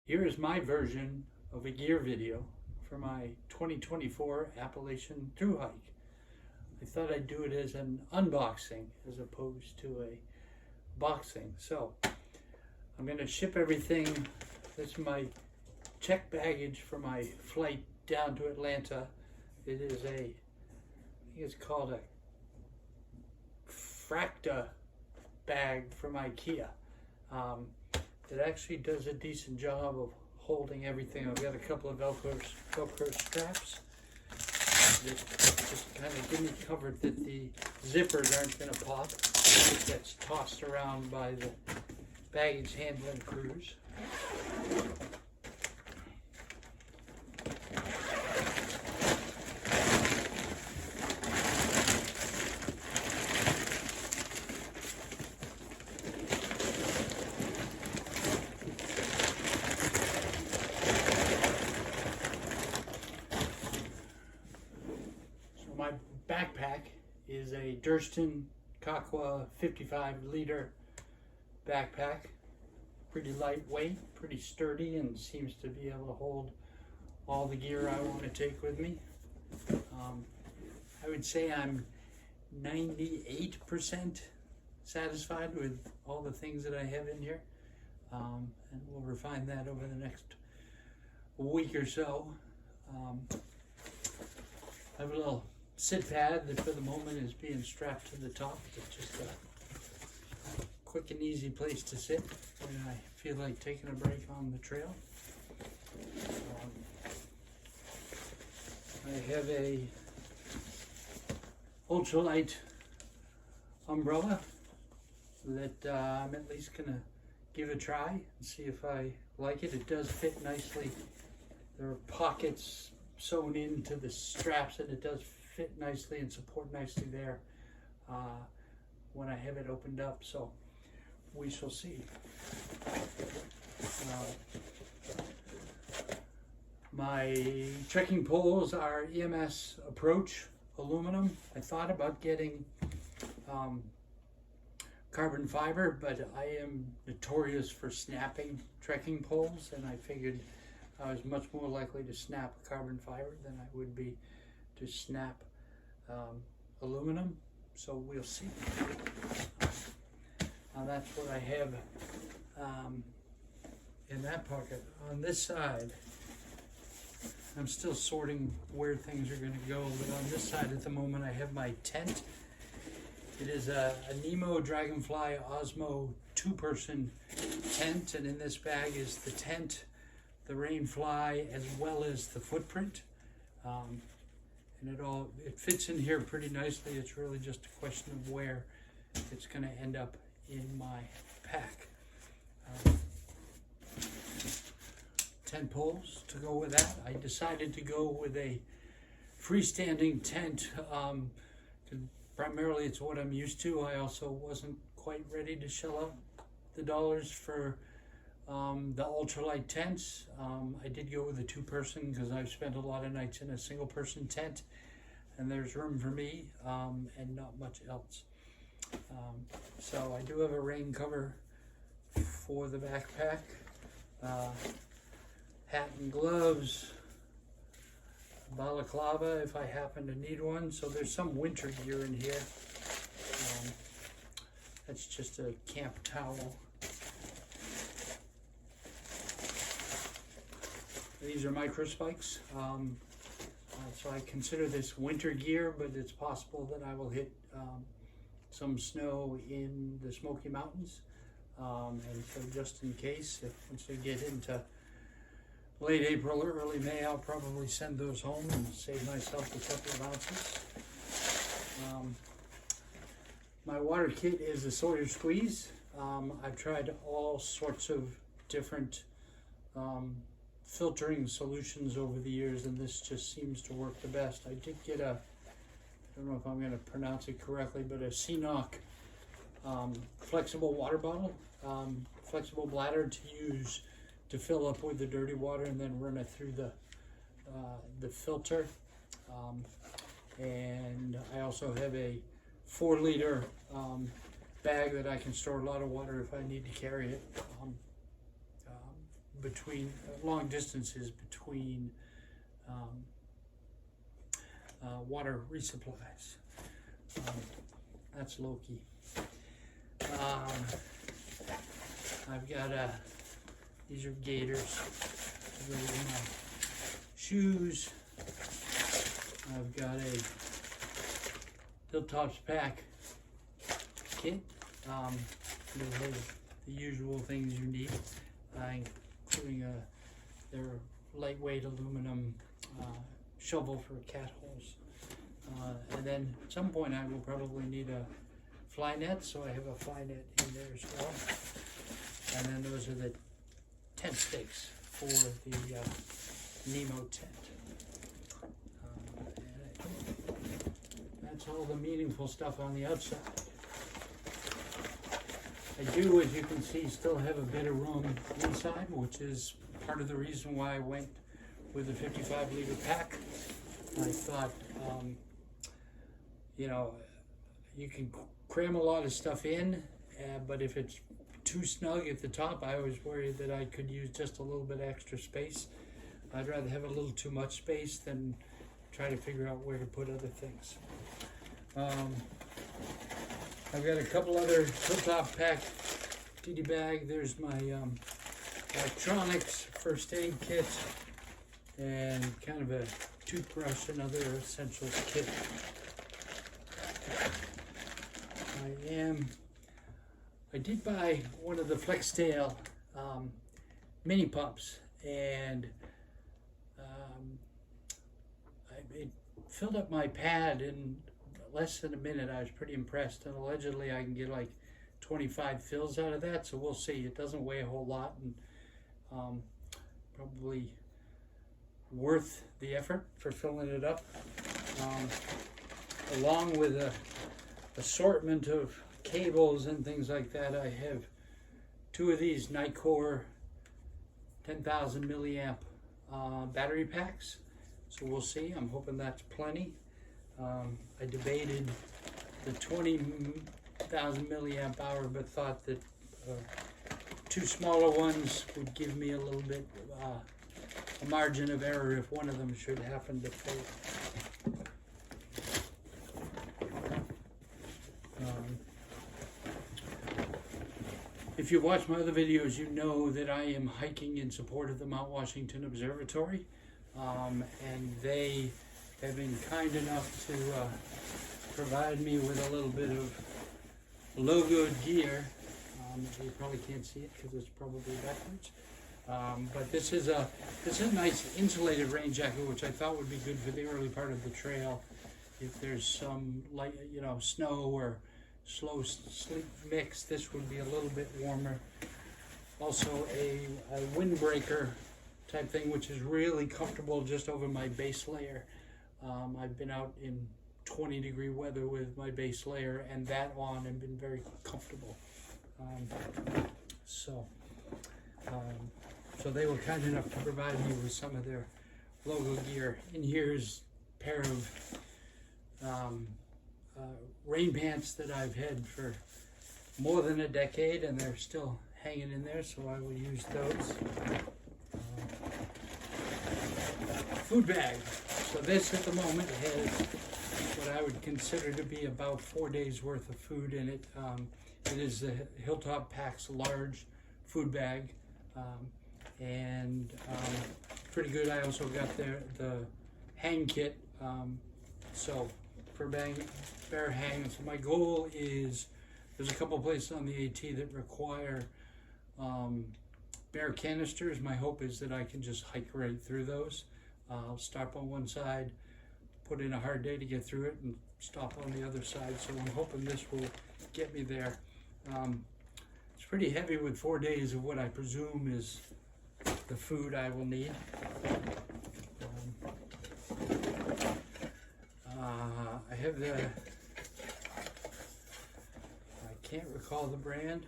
Here is my version of a gear video for my 2024 Appalachian Thru-Hike. I thought I'd do it as an unboxing as opposed to a boxing. So I'm going to ship everything. That's my checked baggage for my flight down to Atlanta. It is I think it's called a Fracta bag from IKEA. It actually does a decent job of holding everything. I've got a couple of Velcro straps that just kind of give me comfort that the zippers aren't going to pop. It gets tossed around by the baggage handling crews. My backpack is a Durston Kakwa 55-liter backpack. Pretty lightweight, pretty sturdy, and seems to be able to hold all the gear I want to take with me. I would say I'm 98% satisfied with all the things that I have in here, and we'll refine that over the next week or so. I have a little sit pad that for the moment is being strapped to the top. It's just a quick and easy place to sit when I feel like taking a break on the trail. I have a ultralight umbrella that I'm at least gonna give a try and see if I like it. It does fit nicely. There are pockets sewn into the straps, and it does fit nicely and support nicely there when I have it opened up, so we shall see. My trekking poles are EMS Approach aluminum. I thought about getting carbon fiber, but I am notorious for snapping trekking poles, and I figured I was much more likely to snap carbon fiber than I would be to snap aluminum, so we'll see. Now that's what I have in that pocket. On this side, I'm still sorting where things are going to go, but on this side at the moment I have my tent. It is a Nemo Dragonfly Osmo 2-person tent, and in this bag is the tent, the rainfly, as well as the footprint. And it fits in here pretty nicely. It's really just a question of where it's going to end up in my pack. 10 poles to go with that. I decided to go with a freestanding tent. Primarily it's what I'm used to. I also wasn't quite ready to shell out the dollars for the ultralight tents. I did go with a 2-person because I've spent a lot of nights in a single-person tent, and there's room for me and not much else. So I do have a rain cover for the backpack, hat and gloves, balaclava if I happen to need one. So there's some winter gear in here. That's just a camp towel. These are micro spikes, so I consider this winter gear, but it's possible that I will hit some snow in the Smoky Mountains, and so just in case, once I get into late April or early May, I'll probably send those home and save myself a couple of ounces. My water kit is a Sawyer Squeeze. I've tried all sorts of different filtering solutions over the years, and this just seems to work the best. I did get I don't know if I'm going to pronounce it correctly, but a CNOC flexible water bottle, flexible bladder to use to fill up with the dirty water and then run it through the filter. And I also have a 4-liter bag that I can store a lot of water if I need to carry it between long distances between water resupplies. That's low-key. I've got these are gaiters. Those are my shoes. I've got a Hilltops pack kit. The usual things you need, including their lightweight aluminum shovel for cat holes. And then at some point I will probably need a fly net, so I have a fly net in there as well. And then those are the tent stakes for the Nemo tent. And I think that's all the meaningful stuff on the outside. I do, as you can see, still have a bit of room inside, which is part of the reason why I went with a 55-liter pack. I thought, you know, you can cram a lot of stuff in, but if it's too snug at the top, I was worried that I could use just a little bit extra space. I'd rather have a little too much space than try to figure out where to put other things. I've got a couple other Hilltop pack duty bag. There's my electronics, first aid kit, and kind of a toothbrush and other essentials kit. I did buy one of the FlexTail mini pumps, and it filled up my pad in less than a minute. I was pretty impressed, and allegedly I can get like 25 fills out of that, so we'll see. It doesn't weigh a whole lot, and probably worth the effort for filling it up. Along with a assortment of cables and things like that, I have two of these Nicor 10,000 milliamp battery packs, so we'll see. I'm hoping that's plenty. I debated the 20,000 milliamp hour, but thought that two smaller ones would give me a little bit a margin of error if one of them should happen to fail. If you watch my other videos, you know that I am hiking in support of the Mount Washington Observatory, and they have been kind enough to provide me with a little bit of logoed gear. You probably can't see it because it's probably backwards. But this is a nice insulated rain jacket, which I thought would be good for the early part of the trail. If there's some light, snow or slow sleet mix, this would be a little bit warmer. Also a windbreaker type thing, which is really comfortable just over my base layer. I've been out in 20-degree weather with my base layer and that on and been very comfortable. So they were kind enough to provide me with some of their logo gear. And here's a pair of rain pants that I've had for more than a decade, and they're still hanging in there, so I will use those. Food bag. So this at the moment has what I would consider to be about 4 days worth of food in it. It is the Hilltop Packs large food bag, and pretty good. I also got the hang kit, so for bear hang. So my goal is, there's a couple places on the AT that require bear canisters. My hope is that I can just hike right through those. I'll stop on one side, put in a hard day to get through it, and stop on the other side. So I'm hoping this will get me there. It's pretty heavy with 4 days of what I presume is the food I will need. I have I can't recall the brand,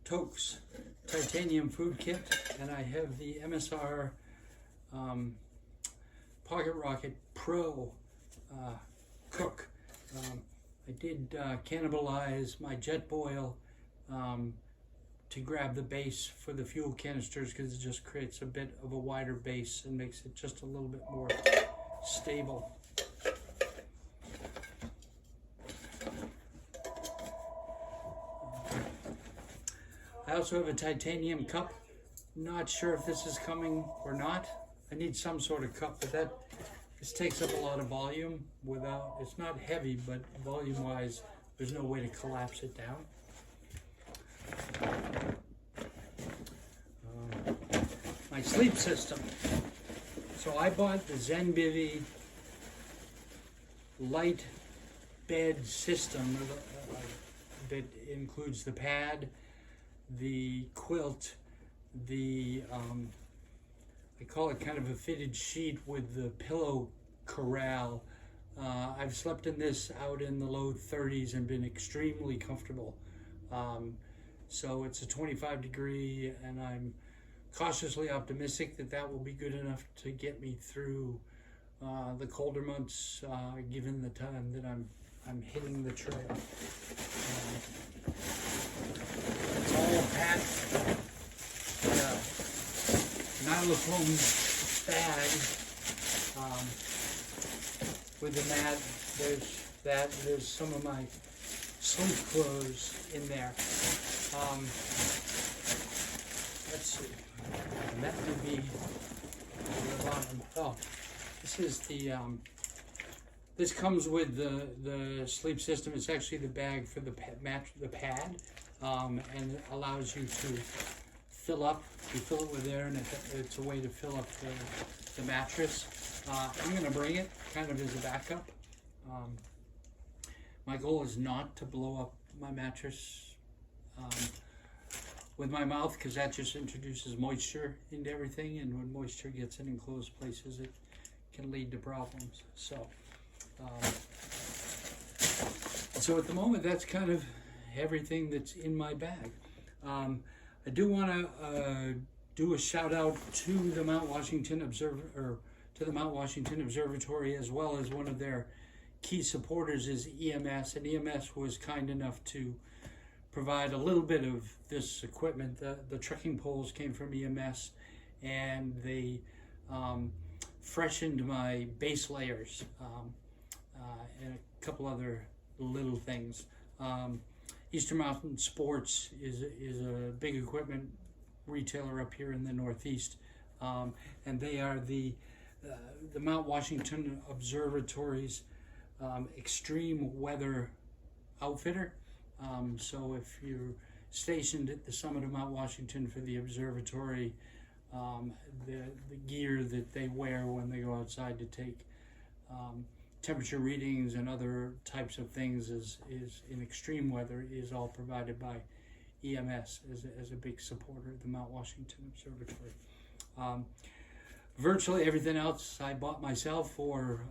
Tokes titanium food kit, and I have the MSR Pocket Rocket Pro cook. I did cannibalize my Jetboil to grab the base for the fuel canisters, because it just creates a bit of a wider base and makes it just a little bit more stable. I also have a titanium cup. Not sure if this is coming or not. I need some sort of cup, but this takes up a lot of volume without, it's not heavy, but volume-wise, there's no way to collapse it down. My sleep system. So I bought the ZenBivy light bed system that includes the pad, the quilt, the I call it kind of a fitted sheet with the pillow corral. I've slept in this out in the low 30s and been extremely comfortable. So it's a 25-degree, and I'm cautiously optimistic that that will be good enough to get me through the colder months, given the time that I'm hitting the trail. It's all packed in a nylon bag with the mat. There's some of my sleep clothes in there. Let's see. And that would be the bottom. Oh, this is the this comes with the sleep system. It's actually the bag for the pad, and it allows you to fill up. You fill it with air, and it's a way to fill up the mattress. I'm going to bring it kind of as a backup. My goal is not to blow up my mattress with my mouth, because that just introduces moisture into everything, and when moisture gets in enclosed places, it can lead to problems. So at the moment, that's kind of everything that's in my bag. I do want to do a shout out to the Mount Washington Observatory, as well as one of their key supporters is EMS, and EMS was kind enough to provide a little bit of this equipment. The trekking poles came from EMS, and they freshened my base layers and a couple other little things. Eastern Mountain Sports is a big equipment retailer up here in the Northeast, and they are the Mount Washington Observatory's extreme weather outfitter. So if you're stationed at the summit of Mount Washington for the observatory, the gear that they wear when they go outside to take temperature readings and other types of things is in extreme weather is all provided by EMS as a big supporter of the Mount Washington Observatory. Virtually everything else I bought myself, or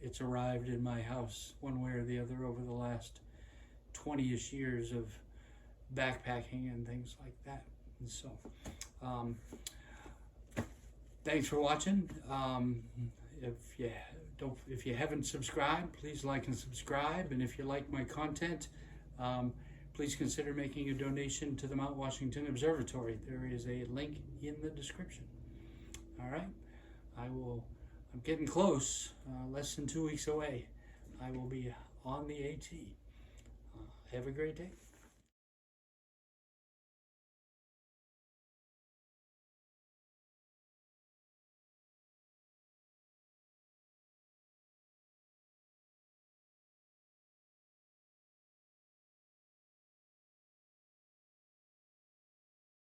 it's arrived in my house one way or the other over the last 20-ish years of backpacking and things like that. And so thanks for watching. If you haven't subscribed, please like and subscribe, and if you like my content, please consider making a donation to the Mount Washington Observatory. There is a link in the description. All right, I'm getting close, less than 2 weeks away. I will be on the AT. Have a great day.